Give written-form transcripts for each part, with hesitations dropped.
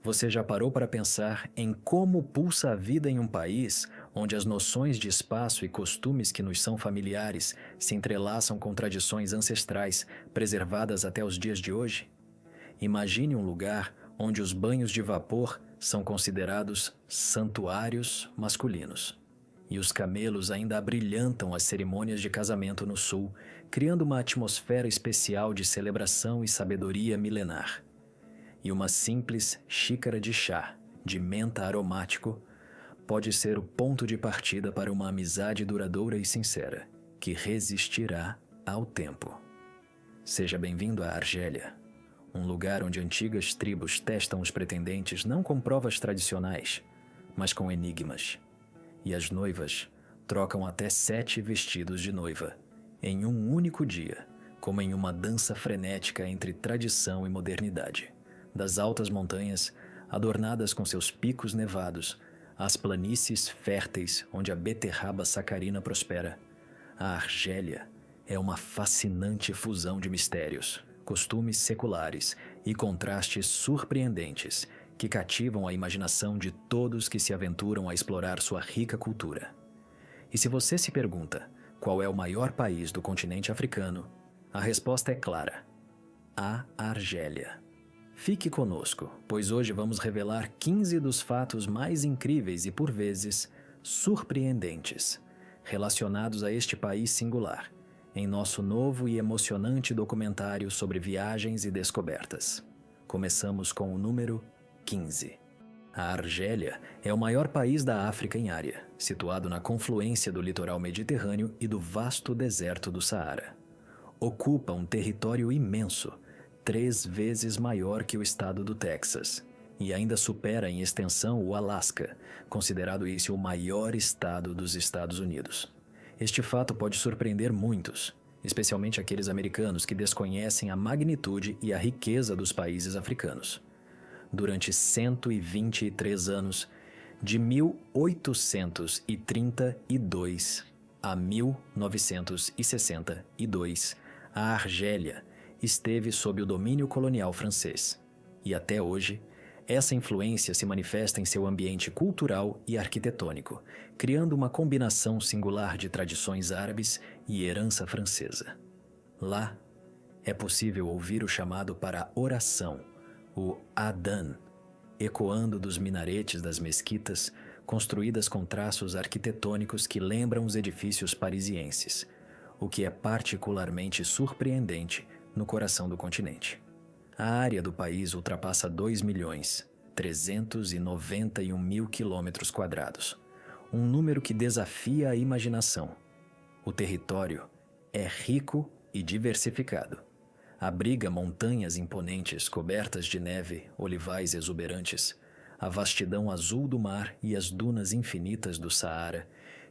Você já parou para pensar em como pulsa a vida em um país onde as noções de espaço e costumes que nos são familiares se entrelaçam com tradições ancestrais preservadas até os dias de hoje? Imagine um lugar onde os banhos de vapor são considerados santuários masculinos. E os camelos ainda abrilhantam as cerimônias de casamento no sul, criando uma atmosfera especial de celebração e sabedoria milenar. E uma simples xícara de chá, de menta aromático, pode ser o ponto de partida para uma amizade duradoura e sincera, que resistirá ao tempo. Seja bem-vindo à Argélia, um lugar onde antigas tribos testam os pretendentes não com provas tradicionais, mas com enigmas. E as noivas trocam até 7 vestidos de noiva, em um único dia, como em uma dança frenética entre tradição e modernidade. Das altas montanhas, adornadas com seus picos nevados, às planícies férteis onde a beterraba sacarina prospera, a Argélia é uma fascinante fusão de mistérios, costumes seculares e contrastes surpreendentes que cativam a imaginação de todos que se aventuram a explorar sua rica cultura. E se você se pergunta qual é o maior país do continente africano, a resposta é clara: a Argélia. Fique conosco, pois hoje vamos revelar 15 dos fatos mais incríveis e, por vezes, surpreendentes relacionados a este país singular, em nosso novo e emocionante documentário sobre viagens e descobertas. Começamos com o número 15. A Argélia é o maior país da África em área, situado na confluência do litoral mediterrâneo e do vasto deserto do Saara. Ocupa um território imenso, 3 vezes maior que o estado do Texas, e ainda supera em extensão o Alasca, considerado esse o maior estado dos Estados Unidos. Este fato pode surpreender muitos, especialmente aqueles americanos que desconhecem a magnitude e a riqueza dos países africanos. Durante 123 anos, de 1832 a 1962, a Argélia esteve sob o domínio colonial francês. E até hoje, essa influência se manifesta em seu ambiente cultural e arquitetônico, criando uma combinação singular de tradições árabes e herança francesa. Lá, é possível ouvir o chamado para a oração, o adhan, ecoando dos minaretes das mesquitas, construídas com traços arquitetônicos que lembram os edifícios parisienses, o que é particularmente surpreendente no coração do continente. A área do país ultrapassa 2.391.000 quilômetros quadrados, um número que desafia a imaginação. O território é rico e diversificado. Abriga montanhas imponentes cobertas de neve, olivais exuberantes, a vastidão azul do mar e as dunas infinitas do Saara,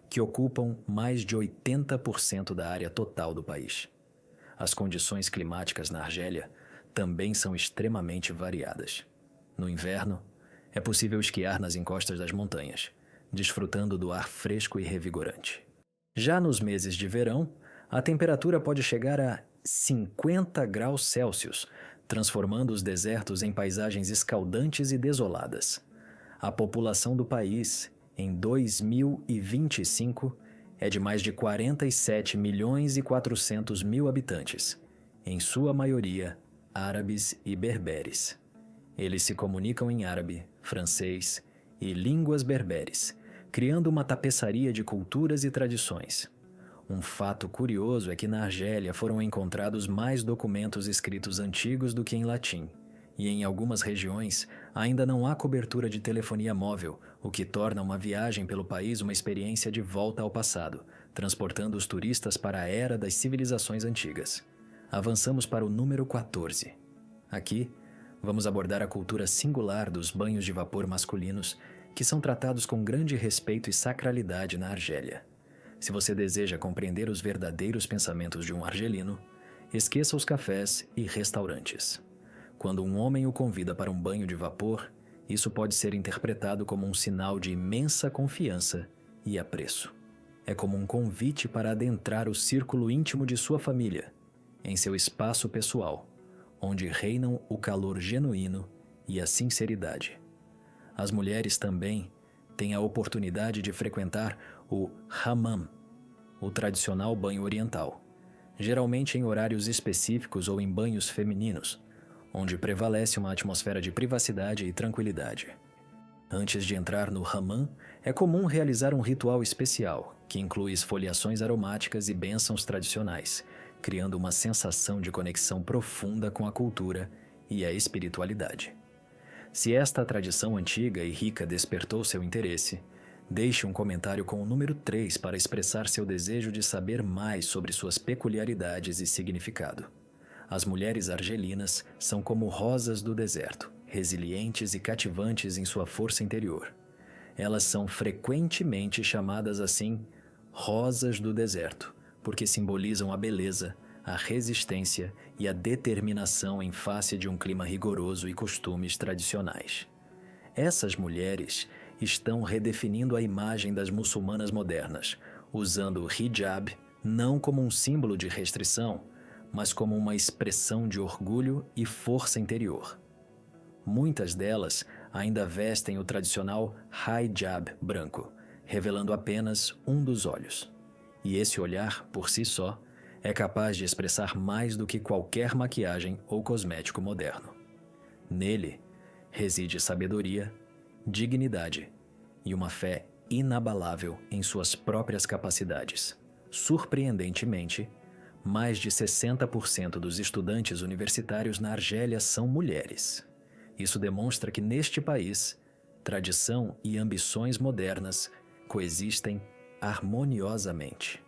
que ocupam mais de 80% da área total do país. As condições climáticas na Argélia também são extremamente variadas. No inverno, é possível esquiar nas encostas das montanhas, desfrutando do ar fresco e revigorante. Já nos meses de verão, a temperatura pode chegar a 50 graus Celsius, transformando os desertos em paisagens escaldantes e desoladas. A população do país, em 2025, é de mais de 47.400.000 habitantes, em sua maioria árabes e berberes. Eles se comunicam em árabe, francês e línguas berberes, criando uma tapeçaria de culturas e tradições. Um fato curioso é que na Argélia foram encontrados mais documentos escritos antigos do que em latim, e em algumas regiões ainda não há cobertura de telefonia móvel, o que torna uma viagem pelo país uma experiência de volta ao passado, transportando os turistas para a era das civilizações antigas. Avançamos para o número 14. Aqui, vamos abordar a cultura singular dos banhos de vapor masculinos, que são tratados com grande respeito e sacralidade na Argélia. Se você deseja compreender os verdadeiros pensamentos de um argelino, esqueça os cafés e restaurantes. Quando um homem o convida para um banho de vapor, isso pode ser interpretado como um sinal de imensa confiança e apreço. É como um convite para adentrar o círculo íntimo de sua família, em seu espaço pessoal, onde reinam o calor genuíno e a sinceridade. As mulheres também têm a oportunidade de frequentar o hammam, o tradicional banho oriental, geralmente em horários específicos ou em banhos femininos, onde prevalece uma atmosfera de privacidade e tranquilidade. Antes de entrar no hammam, é comum realizar um ritual especial, que inclui esfoliações aromáticas e bênçãos tradicionais, criando uma sensação de conexão profunda com a cultura e a espiritualidade. Se esta tradição antiga e rica despertou seu interesse, deixe um comentário com o número 3 para expressar seu desejo de saber mais sobre suas peculiaridades e significado. As mulheres argelinas são como rosas do deserto, resilientes e cativantes em sua força interior. Elas são frequentemente chamadas assim rosas do deserto, porque simbolizam a beleza, a resistência e a determinação em face de um clima rigoroso e costumes tradicionais. Essas mulheres estão redefinindo a imagem das muçulmanas modernas, usando o hijab não como um símbolo de restrição, mas como uma expressão de orgulho e força interior. Muitas delas ainda vestem o tradicional hijab branco, revelando apenas um dos olhos. E esse olhar, por si só, é capaz de expressar mais do que qualquer maquiagem ou cosmético moderno. Nele reside sabedoria, dignidade e uma fé inabalável em suas próprias capacidades. Surpreendentemente, mais de 60% dos estudantes universitários na Argélia são mulheres. Isso demonstra que neste país, tradição e ambições modernas coexistem harmoniosamente.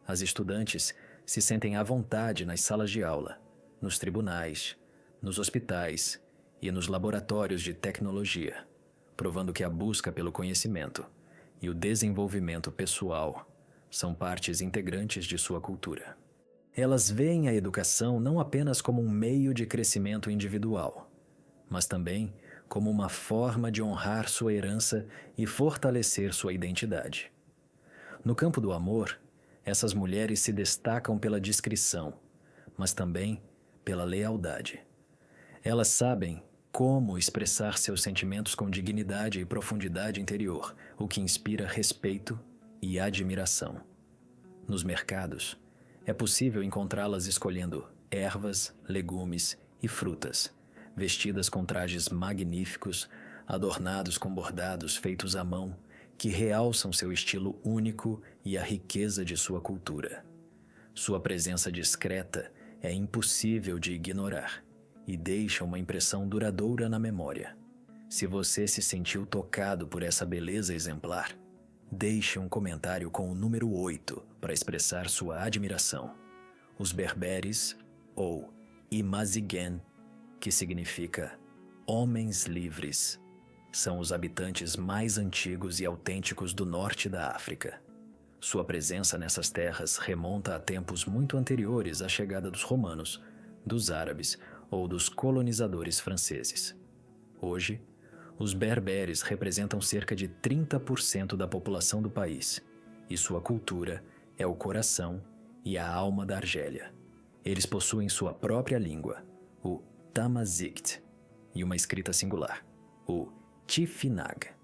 As estudantes se sentem à vontade nas salas de aula, nos tribunais, nos hospitais e nos laboratórios de tecnologia, provando que a busca pelo conhecimento e o desenvolvimento pessoal são partes integrantes de sua cultura. Elas veem a educação não apenas como um meio de crescimento individual, mas também como uma forma de honrar sua herança e fortalecer sua identidade. No campo do amor, essas mulheres se destacam pela discrição, mas também pela lealdade. Elas sabem como expressar seus sentimentos com dignidade e profundidade interior, o que inspira respeito e admiração. Nos mercados, é possível encontrá-las escolhendo ervas, legumes e frutas, vestidas com trajes magníficos, adornados com bordados feitos à mão, que realçam seu estilo único e a riqueza de sua cultura. Sua presença discreta é impossível de ignorar e deixa uma impressão duradoura na memória. Se você se sentiu tocado por essa beleza exemplar, deixe um comentário com o número 8 para expressar sua admiração. Os berberes, ou Imazigen, que significa homens livres, são os habitantes mais antigos e autênticos do norte da África. Sua presença nessas terras remonta a tempos muito anteriores à chegada dos romanos, dos árabes ou dos colonizadores franceses. Hoje, os berberes representam cerca de 30% da população do país, e sua cultura é o coração e a alma da Argélia. Eles possuem sua própria língua, o Tamazight, e uma escrita singular, o Tifinagh.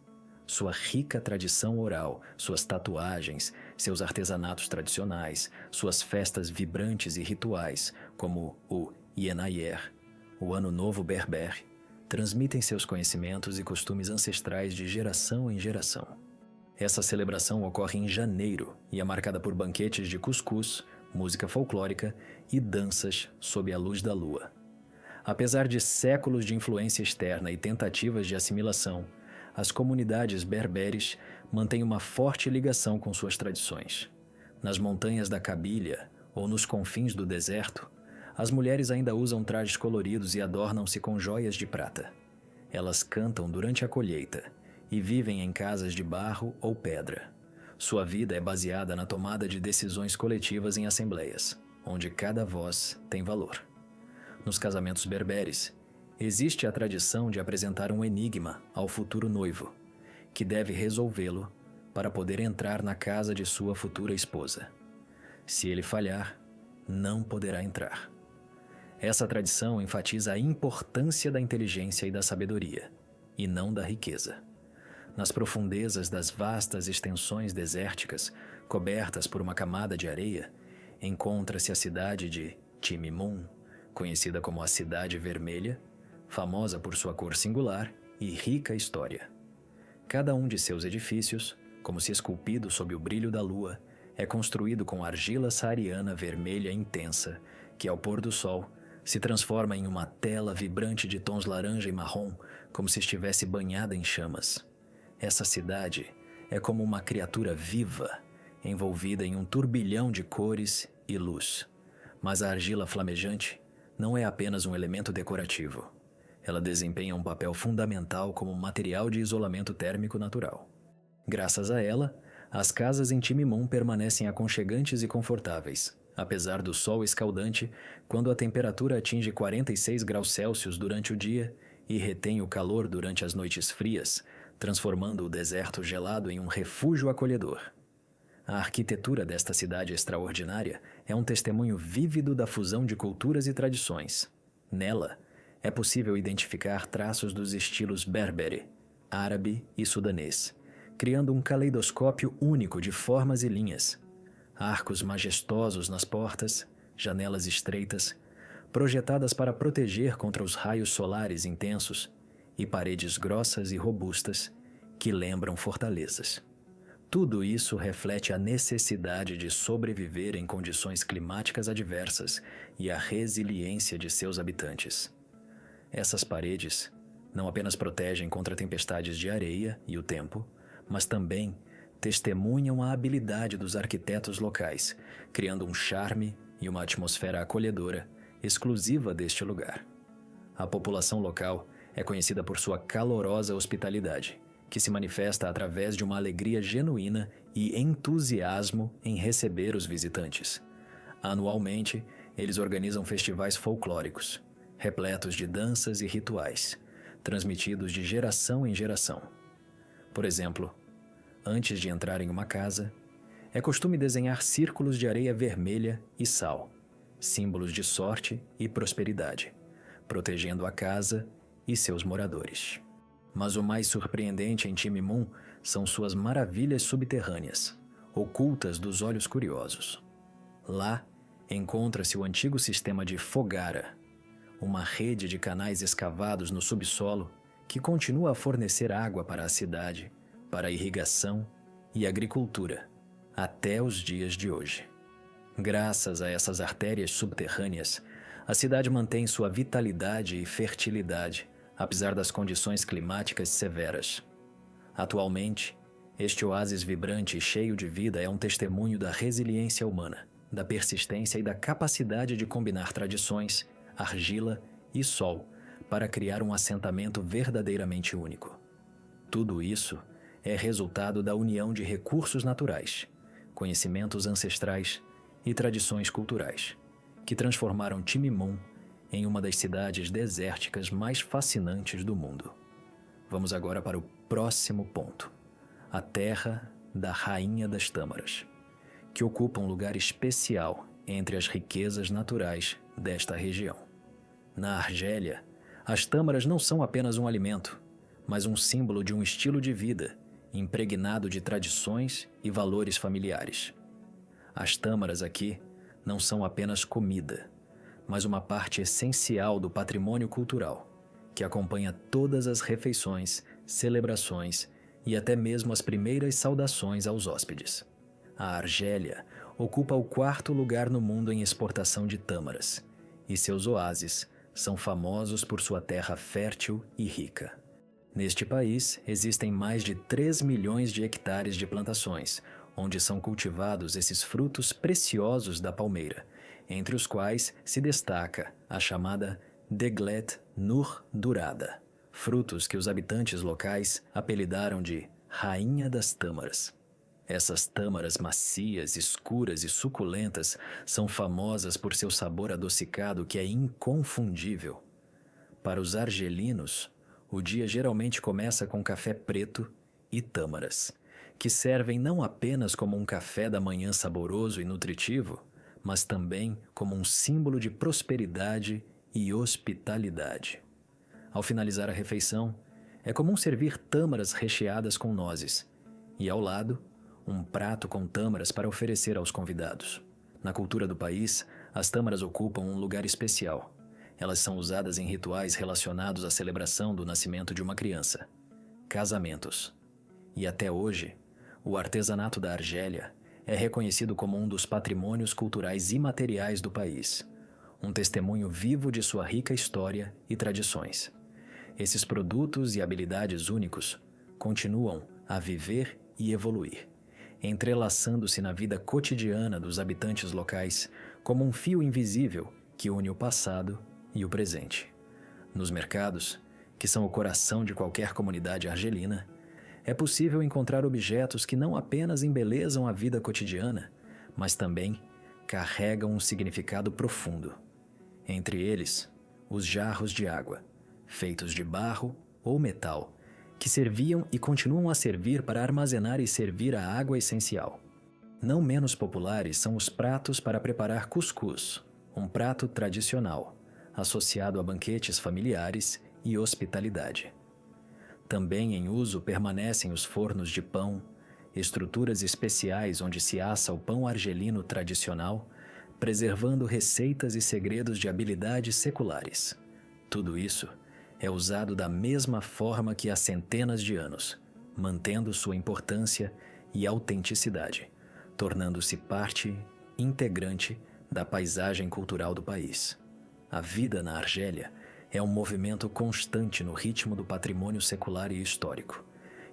Sua rica tradição oral, suas tatuagens, seus artesanatos tradicionais, suas festas vibrantes e rituais, como o Yenayer, o Ano Novo Berber, transmitem seus conhecimentos e costumes ancestrais de geração em geração. Essa celebração ocorre em janeiro e é marcada por banquetes de cuscuz, música folclórica e danças sob a luz da lua. Apesar de séculos de influência externa e tentativas de assimilação, as comunidades berberes mantêm uma forte ligação com suas tradições. Nas montanhas da Cabilha ou nos confins do deserto, as mulheres ainda usam trajes coloridos e adornam-se com joias de prata. Elas cantam durante a colheita e vivem em casas de barro ou pedra. Sua vida é baseada na tomada de decisões coletivas em assembleias, onde cada voz tem valor. Nos casamentos berberes, existe a tradição de apresentar um enigma ao futuro noivo, que deve resolvê-lo para poder entrar na casa de sua futura esposa. Se ele falhar, não poderá entrar. Essa tradição enfatiza a importância da inteligência e da sabedoria, e não da riqueza. Nas profundezas das vastas extensões desérticas, cobertas por uma camada de areia, encontra-se a cidade de Timimun, conhecida como a Cidade Vermelha, famosa por sua cor singular e rica história. Cada um de seus edifícios, como se esculpido sob o brilho da lua, é construído com argila saariana vermelha intensa, que ao pôr do sol se transforma em uma tela vibrante de tons laranja e marrom, como se estivesse banhada em chamas. Essa cidade é como uma criatura viva, envolvida em um turbilhão de cores e luz. Mas a argila flamejante não é apenas um elemento decorativo. Ela desempenha um papel fundamental como material de isolamento térmico natural. Graças a ela, as casas em Timimun permanecem aconchegantes e confortáveis, apesar do sol escaldante, quando a temperatura atinge 46 graus Celsius durante o dia e retém o calor durante as noites frias, transformando o deserto gelado em um refúgio acolhedor. A arquitetura desta cidade extraordinária é um testemunho vívido da fusão de culturas e tradições. Nela, é possível identificar traços dos estilos berbere, árabe e sudanês, criando um caleidoscópio único de formas e linhas. Arcos majestosos nas portas, janelas estreitas, projetadas para proteger contra os raios solares intensos, e paredes grossas e robustas que lembram fortalezas. Tudo isso reflete a necessidade de sobreviver em condições climáticas adversas e a resiliência de seus habitantes. Essas paredes não apenas protegem contra tempestades de areia e o tempo, mas também testemunham a habilidade dos arquitetos locais, criando um charme e uma atmosfera acolhedora exclusiva deste lugar. A população local é conhecida por sua calorosa hospitalidade, que se manifesta através de uma alegria genuína e entusiasmo em receber os visitantes. Anualmente, eles organizam festivais folclóricos, repletos de danças e rituais, transmitidos de geração em geração. Por exemplo, antes de entrar em uma casa, é costume desenhar círculos de areia vermelha e sal, símbolos de sorte e prosperidade, protegendo a casa e seus moradores. Mas o mais surpreendente em Timimun são suas maravilhas subterrâneas, ocultas dos olhos curiosos. Lá encontra-se o antigo sistema de Fogara, uma rede de canais escavados no subsolo que continua a fornecer água para a cidade, para a irrigação e agricultura, até os dias de hoje. Graças a essas artérias subterrâneas, a cidade mantém sua vitalidade e fertilidade, apesar das condições climáticas severas. Atualmente, este oásis vibrante e cheio de vida é um testemunho da resiliência humana, da persistência e da capacidade de combinar tradições, argila e sol para criar um assentamento verdadeiramente único. Tudo isso é resultado da união de recursos naturais, conhecimentos ancestrais e tradições culturais, que transformaram Timimun em uma das cidades desérticas mais fascinantes do mundo. Vamos agora para o próximo ponto: a terra da Rainha das Tâmaras, que ocupa um lugar especial entre as riquezas naturais desta região. Na Argélia, as tâmaras não são apenas um alimento, mas um símbolo de um estilo de vida impregnado de tradições e valores familiares. As tâmaras aqui não são apenas comida, mas uma parte essencial do patrimônio cultural, que acompanha todas as refeições, celebrações e até mesmo as primeiras saudações aos hóspedes. A Argélia ocupa o 4º lugar no mundo em exportação de tâmaras, e seus oásis são famosos por sua terra fértil e rica. Neste país, existem mais de 3 milhões de hectares de plantações, onde são cultivados esses frutos preciosos da palmeira, entre os quais se destaca a chamada Deglet Nur Dourada, frutos que os habitantes locais apelidaram de Rainha das Tâmaras. Essas tâmaras macias, escuras e suculentas são famosas por seu sabor adocicado que é inconfundível. Para os argelinos, o dia geralmente começa com café preto e tâmaras, que servem não apenas como um café da manhã saboroso e nutritivo, mas também como um símbolo de prosperidade e hospitalidade. Ao finalizar a refeição, É comum servir tâmaras recheadas com nozes, e ao lado, um prato com tâmaras para oferecer aos convidados. Na cultura do país, as tâmaras ocupam um lugar especial. Elas são usadas em rituais relacionados à celebração do nascimento de uma criança, casamentos. E até hoje, o artesanato da Argélia é reconhecido como um dos patrimônios culturais imateriais do país, um testemunho vivo de sua rica história e tradições. Esses produtos e habilidades únicos continuam a viver e evoluir, entrelaçando-se na vida cotidiana dos habitantes locais como um fio invisível que une o passado e o presente. Nos mercados, que são o coração de qualquer comunidade argelina, é possível encontrar objetos que não apenas embelezam a vida cotidiana, mas também carregam um significado profundo. Entre eles, os jarros de água, feitos de barro ou metal, que serviam e continuam a servir para armazenar e servir a água essencial. Não menos populares são os pratos para preparar cuscuz, um prato tradicional, associado a banquetes familiares e hospitalidade. Também em uso permanecem os fornos de pão, estruturas especiais onde se assa o pão argelino tradicional, preservando receitas e segredos de habilidades seculares. Tudo isso é usado da mesma forma que há centenas de anos, mantendo sua importância e autenticidade, tornando-se parte integrante da paisagem cultural do país. A vida na Argélia é um movimento constante no ritmo do patrimônio secular e histórico,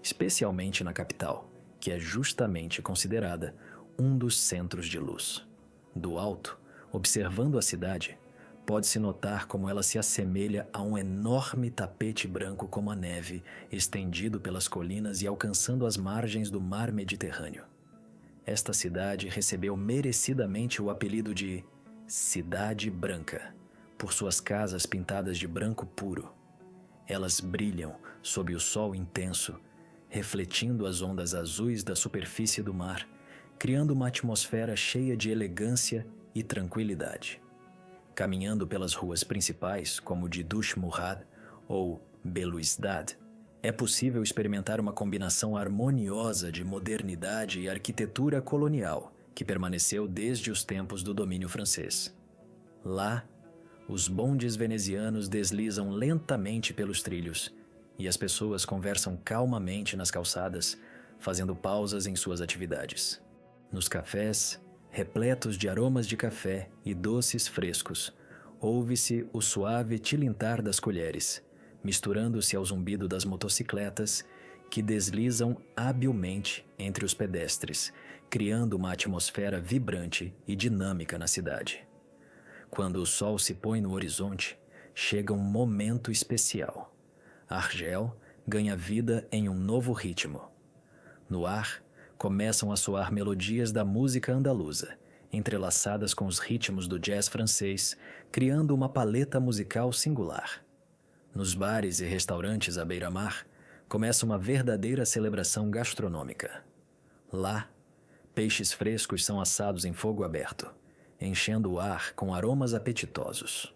especialmente na capital, que é justamente considerada um dos centros de luz. Do alto, observando a cidade, pode-se notar como ela se assemelha a um enorme tapete branco como a neve, estendido pelas colinas e alcançando as margens do mar Mediterrâneo. Esta cidade recebeu merecidamente o apelido de Cidade Branca, por suas casas pintadas de branco puro. Elas brilham sob o sol intenso, refletindo as ondas azuis da superfície do mar, criando uma atmosfera cheia de elegância e tranquilidade. Caminhando pelas ruas principais, como de Dush Murad ou Belouizdad, é possível experimentar uma combinação harmoniosa de modernidade e arquitetura colonial que permaneceu desde os tempos do domínio francês. Lá, os bondes venezianos deslizam lentamente pelos trilhos e as pessoas conversam calmamente nas calçadas, fazendo pausas em suas atividades. Nos cafés, repletos de aromas de café e doces frescos, ouve-se o suave tilintar das colheres, misturando-se ao zumbido das motocicletas que deslizam habilmente entre os pedestres, criando uma atmosfera vibrante e dinâmica na cidade. Quando o sol se põe no horizonte, chega um momento especial. Argel ganha vida em um novo ritmo. No ar, começam a soar melodias da música andaluza, entrelaçadas com os ritmos do jazz francês, criando uma paleta musical singular. Nos bares e restaurantes à beira-mar, começa uma verdadeira celebração gastronômica. Lá, peixes frescos são assados em fogo aberto, enchendo o ar com aromas apetitosos.